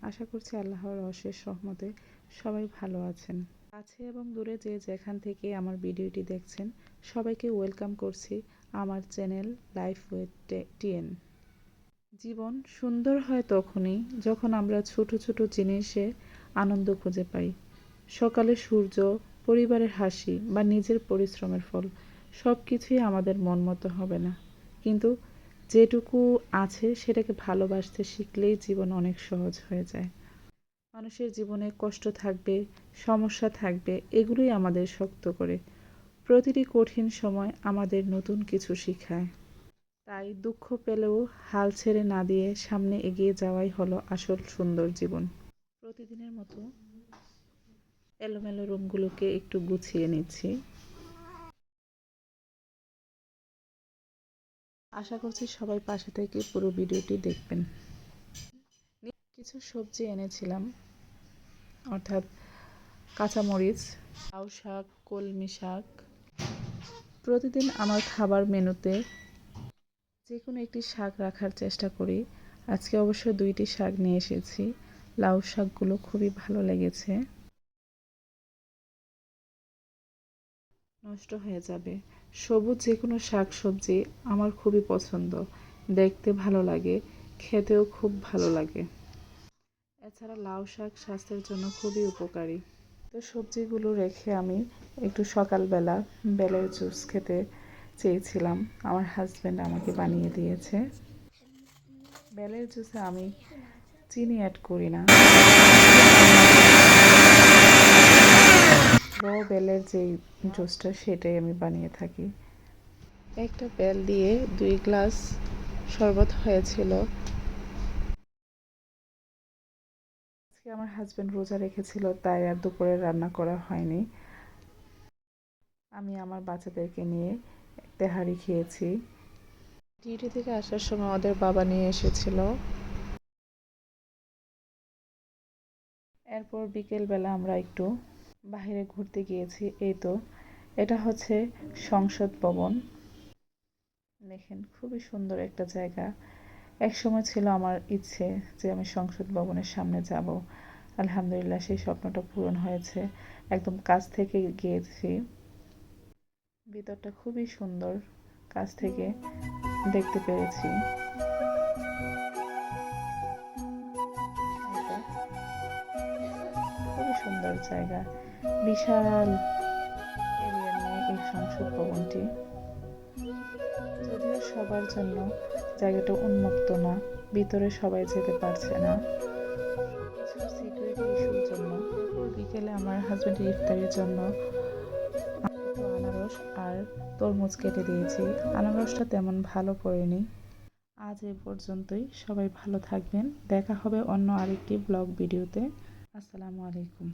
আশা করছি আল্লাহর অশেষ রহমতে সবাই ভালো আছেন। কাছে এবং দূরে যে যেখান থেকে আমার ভিডিওটি দেখছেন সবাইকে ওয়েলকাম করছি আমার চ্যানেল লাইফ উইথ টিএন। জীবন সুন্দর হয় তখনই যখন আমরা ছোট ছোট জিনিসে আনন্দ খুঁজে পাই। সকালে সূর্য, পরিবারের হাসি বা নিজের পরিশ্রমের ফল সব কিছুই আমাদের মন মতো হবে না, কিন্তু যেটুকু আছে সেটাকে ভালোবাসতে শিখলেই জীবন অনেক সহজ হয়ে যায়। মানুষের জীবনে কষ্ট থাকবে, সমস্যা থাকবে, এগুলোই আমাদের শক্ত করে। প্রতিটি কঠিন সময় আমাদের নতুন কিছু শেখায়। তাই দুঃখ পেলেও হাল ছেড়ে না দিয়ে সামনে এগিয়ে যাওয়াই হলো আসল সুন্দর জীবন। প্রতিদিনের মতো এলোমেলো রুমগুলোকে একটু গুছিয়ে নিচ্ছি। আশা করছি সবাই পাশে থেকে পুরো ভিডিওটি দেখবেন। কিছু সবজি এনেছিলাম, অর্থাৎ কাঁচামরিচ, লাউ শাক, কলমি শাক। প্রতিদিন আমার খাবার মেনুতে যে কোনো একটি শাক রাখার চেষ্টা করি। আজকে অবশ্য 2টি শাক নিয়ে এসেছি। লাউ শাকগুলো খুবই ভালো লেগেছে। নষ্ট হয়ে যাবে। সবুজ যে কোনো শাক সবজি আমার খুবই পছন্দ। দেখতে ভালো লাগে, খেতেও খুব ভালো লাগে। এছাড়া লাউ শাক স্বাস্থ্যের জন্য খুবই উপকারী। তো সবজিগুলো রেখে আমি একটু সকালবেলা বেলের জুস খেতে চেয়েছিলাম। আমার হাজব্যান্ড আমাকে বানিয়ে দিয়েছে। বেলের জুসে আমি চিনি অ্যাড করি না। বেলের যেই জুসটা সেটাই আমি বানিয়ে থাকি। একটা বেল দিয়ে 2 গ্লাস শরবত হয়েছিল। আজকে আমার হাজব্যান্ড রোজা রেখেছিল, তাই আর দুপুরে রান্না করা হয়নি। আমি আমার বাচ্চাদেরকে নিয়ে তেহারি খেয়েছি। ডিউটি থেকে আসার সময় ওদের বাবা নিয়ে এসেছিল। এরপর বিকেলবেলা আমরা একটু বাইরে ঘুরতে গিয়েছি। এই তো এটা হচ্ছে সংসদ ভবন। দেখেন খুবই সুন্দর একটা জায়গা। একসময় ছিল আমার ইচ্ছে যে আমি সংসদ ভবনের সামনে যাব। আলহামদুলিল্লাহ সেই স্বপ্নটা পূরণ হয়েছে। একদম কাছ থেকে গিয়েছি। ভিতরটা খুবই সুন্দর, কাছ থেকে দেখতে পেরেছি। খুবই সুন্দর জায়গা, বিশাল এরিয়া নিয়ে এই সংসদ ভবনটি। যদিও সবার জন্য জায়গাটা উন্মুক্ত না, ভিতরে সবাই যেতে পারছে না কিছু সিকিউরিটি ইস্যুর জন্য। এরপর বিকেলে আমার হাজব্যান্ডের ইফতারের জন্য একটু আনারস আর তরমুজ কেটে দিয়েছি। আনারসটা তেমন ভালো পড়েনি। আজ এ পর্যন্তই। সবাই ভালো থাকবেন। দেখা হবে অন্য আরেকটি ব্লগ ভিডিওতে। আসসালামু আলাইকুম।